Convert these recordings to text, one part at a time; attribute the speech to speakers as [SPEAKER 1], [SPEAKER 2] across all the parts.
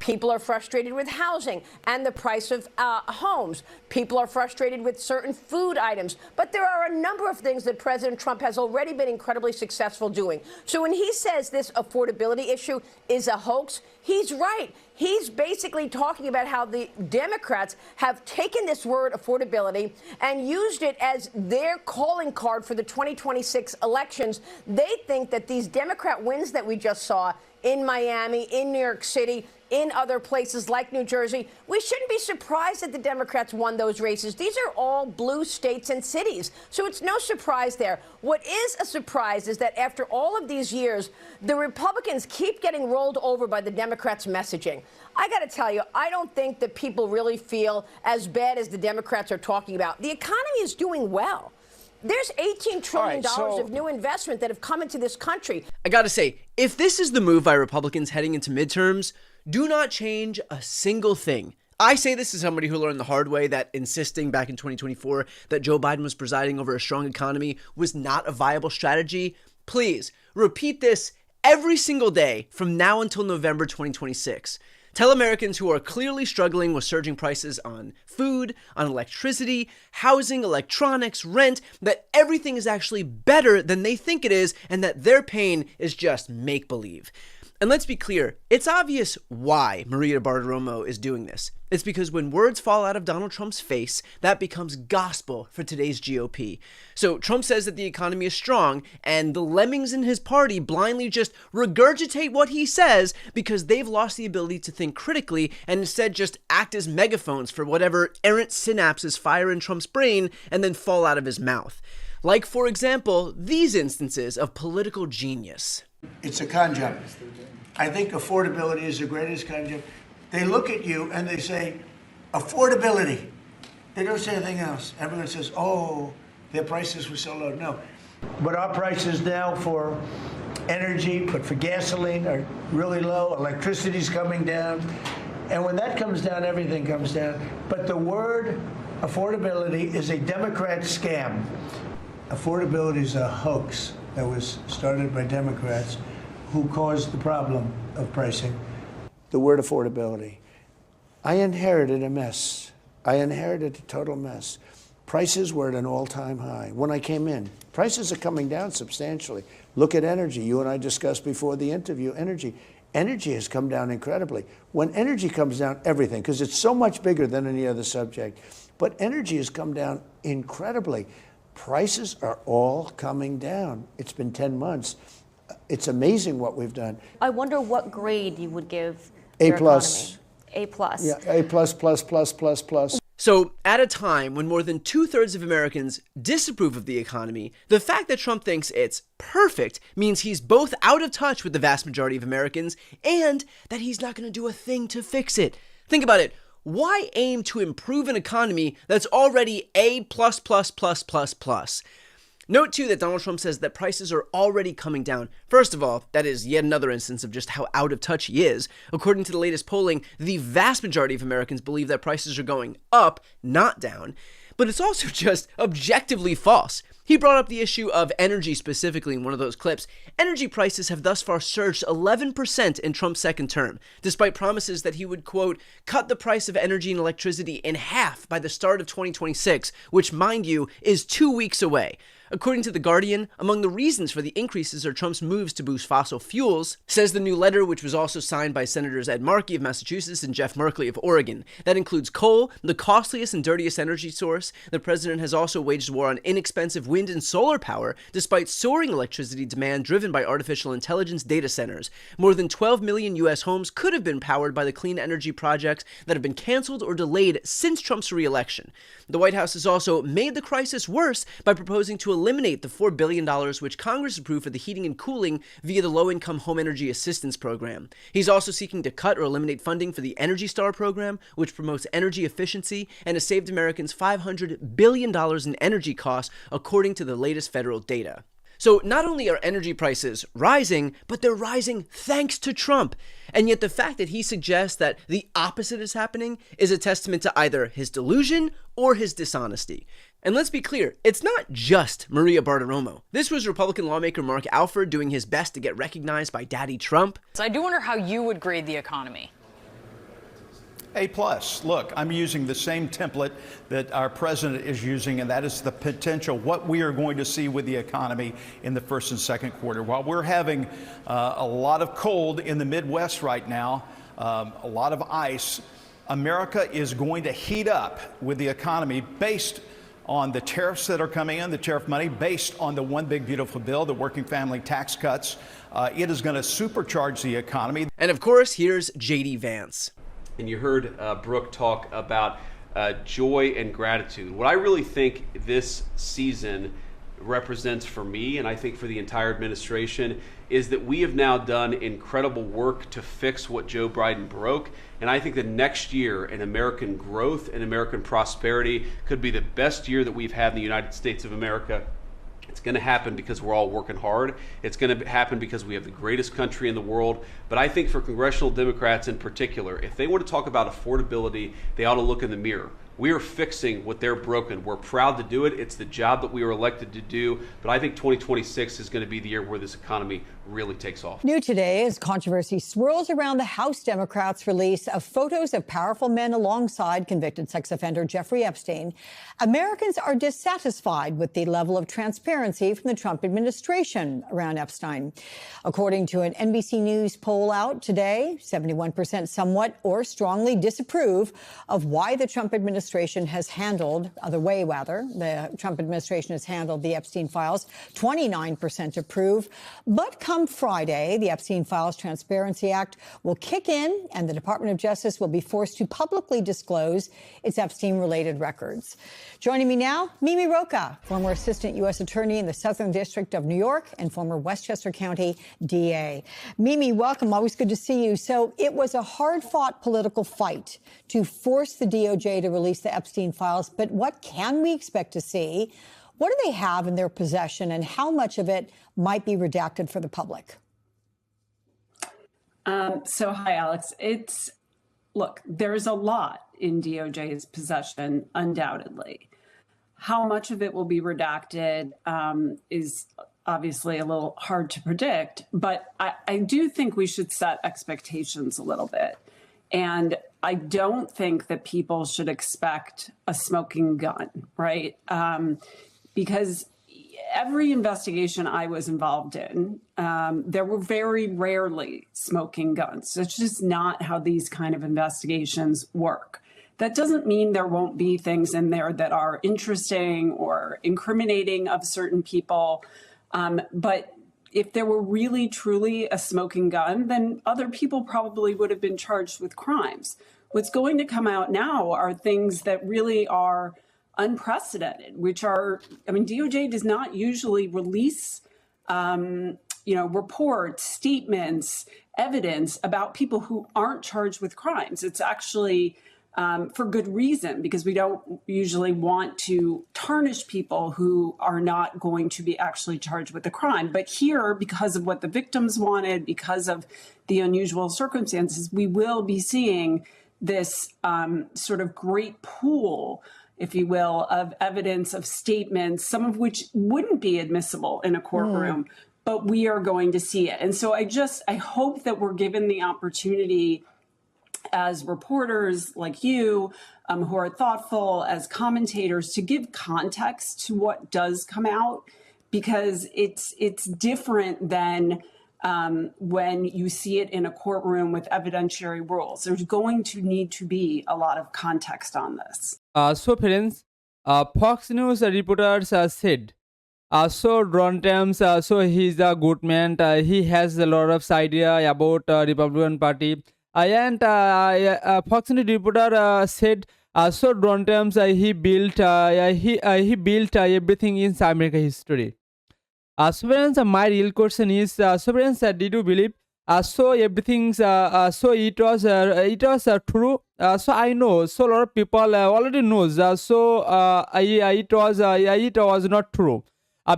[SPEAKER 1] People are frustrated with housing and the price of homes. People are frustrated with certain food items. But there are a number of things that President Trump has already been incredibly successful doing. So when he says this affordability issue is a hoax, he's right. He's basically talking about how the Democrats have taken this word affordability and used it as their calling card for the 2026 elections. They think that these Democrat wins that we just saw in Miami, in New York City, in other places like New Jersey, we shouldn't be surprised that the Democrats won those races. These are all blue states and cities, so it's no surprise there. What is a surprise is that after all of these years, the Republicans keep getting rolled over by the Democrats' messaging. I got to tell you, I don't think that people really feel as bad as the Democrats are talking about. The economy is doing well. There's $18 trillion of new investment that have come into this country.
[SPEAKER 2] I gotta say, if this is the move by Republicans heading into midterms, do not change a single thing. I say this as somebody who learned the hard way that insisting back in 2024 that Joe Biden was presiding over a strong economy was not a viable strategy. Please repeat this every single day from now until November 2026. Tell Americans who are clearly struggling with surging prices on food, on electricity, housing, electronics, rent, that everything is actually better than they think it is and that their pain is just make-believe. And let's be clear, it's obvious why Maria Bartiromo is doing this. It's because when words fall out of Donald Trump's face, that becomes gospel for today's GOP. So Trump says that the economy is strong, and the lemmings in his party blindly just regurgitate what he says because they've lost the ability to think critically and instead just act as megaphones for whatever errant synapses fire in Trump's brain and then fall out of his mouth. Like, for example, these instances of political genius.
[SPEAKER 3] It's a con job. I think affordability is the greatest con job. They look at you and they say, affordability. They don't say anything else. Everyone says, oh, their prices were so low. No. But our prices now for energy, but for gasoline are really low. Electricity's coming down. And when that comes down, everything comes down. But the word affordability is a Democrat scam. Affordability is a hoax that was started by Democrats who caused the problem of pricing. The word affordability. I inherited a mess. I inherited a total mess. Prices were at an all-time high when I came in. Prices are coming down substantially. Look at energy. You and I discussed before the interview energy. Energy has come down incredibly. When energy comes down, everything, because it's so much bigger than any other subject, but energy has come down incredibly. Prices are all coming down. It's been 10 months. It's amazing what we've done.
[SPEAKER 4] I wonder what grade you would give
[SPEAKER 3] A
[SPEAKER 4] your
[SPEAKER 3] plus.
[SPEAKER 4] Economy. A plus.
[SPEAKER 3] Yeah, A plus, plus, plus, plus, plus.
[SPEAKER 2] So, at a time when more than 2/3 of Americans disapprove of the economy, the fact that Trump thinks it's perfect means he's both out of touch with the vast majority of Americans and that he's not going to do a thing to fix it. Think about it. Why aim to improve an economy that's already A++++++? Note, too, that Donald Trump says that prices are already coming down. First of all, that is yet another instance of just how out of touch he is. According to the latest polling, the vast majority of Americans believe that prices are going up, not down. But it's also just objectively false. He brought up the issue of energy specifically in one of those clips. Energy prices have thus far surged 11% in Trump's second term, despite promises that he would, quote, cut the price of energy and electricity in half by the start of 2026, which, mind you, is 2 weeks away. According to The Guardian, among the reasons for the increases are Trump's moves to boost fossil fuels, says the new letter, which was also signed by Senators Ed Markey of Massachusetts and Jeff Merkley of Oregon. That includes coal, the costliest and dirtiest energy source. The president has also waged war on inexpensive wind and solar power, despite soaring electricity demand driven by artificial intelligence data centers. More than 12 million U.S. homes could have been powered by the clean energy projects that have been canceled or delayed since Trump's re-election. The White House has also made the crisis worse by proposing to eliminate the $4 billion which Congress approved for the heating and cooling via the Low-Income Home Energy Assistance Program. He's also seeking to cut or eliminate funding for the Energy Star program, which promotes energy efficiency and has saved Americans $500 billion in energy costs, according to the latest federal data. So not only are energy prices rising, but they're rising thanks to Trump. And yet the fact that he suggests that the opposite is happening is a testament to either his delusion or his dishonesty. And let's be clear, it's not just Maria Bartiromo. This was Republican lawmaker Mark Alford doing his best to get recognized by Daddy Trump.
[SPEAKER 5] So I do wonder how you would grade the economy. A plus. Look, I'm using the same template that our president is using, and that is the potential, what we are going to see with the economy in the first and second quarter. While we're having a lot of cold in the Midwest right now, a lot of ice, America is going to heat up with the economy based on the tariffs that are coming in, the tariff money, based on the One Big Beautiful Bill, the working family tax cuts. It is going to supercharge the economy.
[SPEAKER 2] And of course, here's J.D. Vance.
[SPEAKER 6] And you heard Brooke talk about joy and gratitude. What I really think this season represents for me, and I think for the entire administration, is that we have now done incredible work to fix what Joe Biden broke. And I think that next year in American growth and American prosperity could be the best year that we've had in the United States of America. It's going to happen because we're all working hard. It's going to happen because we have the greatest country in the world. But I think for congressional Democrats in particular, if they want to talk about affordability, they ought to look in the mirror. We are fixing what they're broken. We're proud to do it. It's the job that we were elected to do. But I think 2026 is going to be the year where this economy really takes off.
[SPEAKER 7] New today as controversy swirls around the House Democrats' release of photos of powerful men alongside convicted sex offender Jeffrey Epstein. Americans are dissatisfied with the level of transparency from the Trump administration around Epstein. According to an NBC News poll out today, 71% somewhat or strongly disapprove of why the Trump administration has handled, the Trump administration has handled the Epstein files. 29% approve. But come Friday, the Epstein Files Transparency Act will kick in and the Department of Justice will be forced to publicly disclose its Epstein-related records. Joining me now, Mimi Rocah, former Assistant U.S. Attorney in the Southern District of New York and former Westchester County DA. Mimi, welcome. Always good to see you. So it was a hard-fought political fight to force the DOJ to release the Epstein files, but what can we expect to see? What do they have in their possession, and how much of it might be redacted for the public?
[SPEAKER 8] Hi, Alex. Look, there's a lot in DOJ's possession, undoubtedly. How much of it will be redacted is obviously a little hard to predict, but I do think we should set expectations a little bit. And I don't think that people should expect a smoking gun, right? Because every investigation I was involved in, there were very rarely smoking guns. It's just not how these kind of investigations work. That doesn't mean there won't be things in there that are interesting or incriminating of certain people. But if there were really, truly a smoking gun, then other people probably would have been charged with crimes. What's going to come out now are things that really are unprecedented, which are, DOJ does not usually release, reports, statements, evidence about people who aren't charged with crimes. It's actually for good reason, because we don't usually want to tarnish people who are not going to be actually charged with a crime. But here, because of what the victims wanted, because of the unusual circumstances, we will be seeing this sort of great pool, if you will, of evidence, of statements, some of which wouldn't be admissible in a courtroom, but we are going to see it. And so I hope that we're given the opportunity as reporters like you, who are thoughtful, as commentators, to give context to what does come out, because it's different than when you see it in a courtroom with evidentiary rules. There's going to need to be a lot of context on this.
[SPEAKER 9] Friends, Fox News reporters said, Ron Thames, he's a good man. He has a lot of idea about Republican Party. And Fox News reporter said, Ron Thames, he built everything in American history. Friends, my real question is, friends, did you believe? Everything, it was true. I know, a lot of people already knows. It was not true.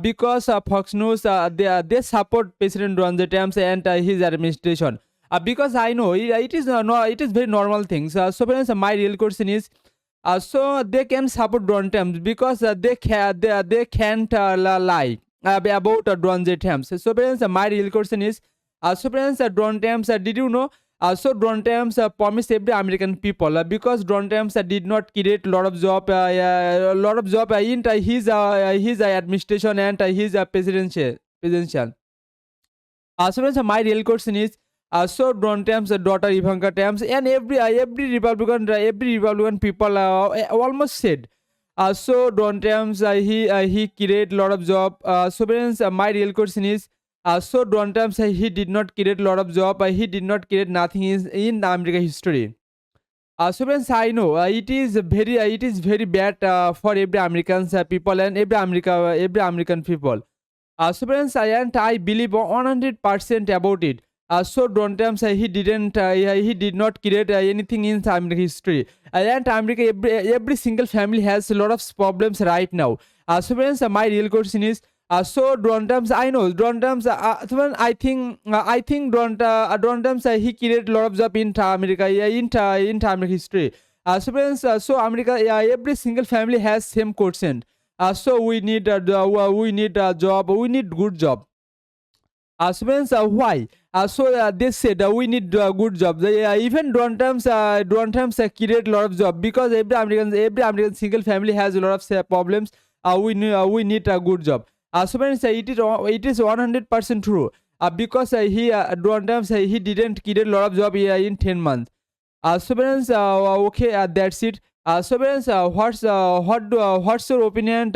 [SPEAKER 9] Because Fox News, they support President Donald Trump and his administration. Because I know it is very normal things. Friends, my real question is, they can support Donald Trump because they can't lie about Donald Trump. Friends, my real question is, friends, Donald Trump, did you know So Donald Trump promised every American people because Donald Trump did not create a lot of job in his administration and his presidential. So friends, my real question is, so Donald Trump's daughter Ivanka Trump and every Republican people almost said. So Donald Trump he create a lot of job. So friends, my real question is, so Donald Trump he did not create a lot of job. He did not create nothing in the American history. So friends, I know it is very bad for every American people and every American people. So friends, I believe 100% about it. So Donald Trump he did not create anything in American history. And America, every single family has a lot of problems right now. So friends, my real question is, so Donald Trump, I know Donald Trump. I think Donald Trump he created a lot of job in America, in American history. So friends, so America, every single family has same quotient. So we need a job. We need good job. So friends, why? So they said we need good job. Even Donald Trump create a lot of job because every American single family has a lot of problems. We need a good job. So friends, it is 100% true. Because Donald Trump he didn't create a lot of job in 10 months. So friends, okay, that's it. So friends, what's your opinion?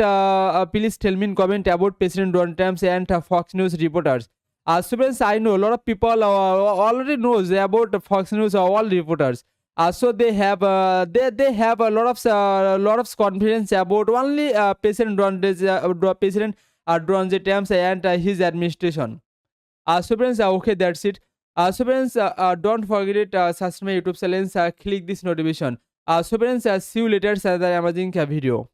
[SPEAKER 9] Please tell me in comment about President Donald Trump and Fox News reporters. So friends, I know a lot of people already knows about Fox News all reporters. So they have a lot of confidence about only President Donald Trump and his administration. So friends, okay, that's it. So friends, don't forget subscribe my YouTube channel. Click this notification. So friends, see you later. Another amazing video.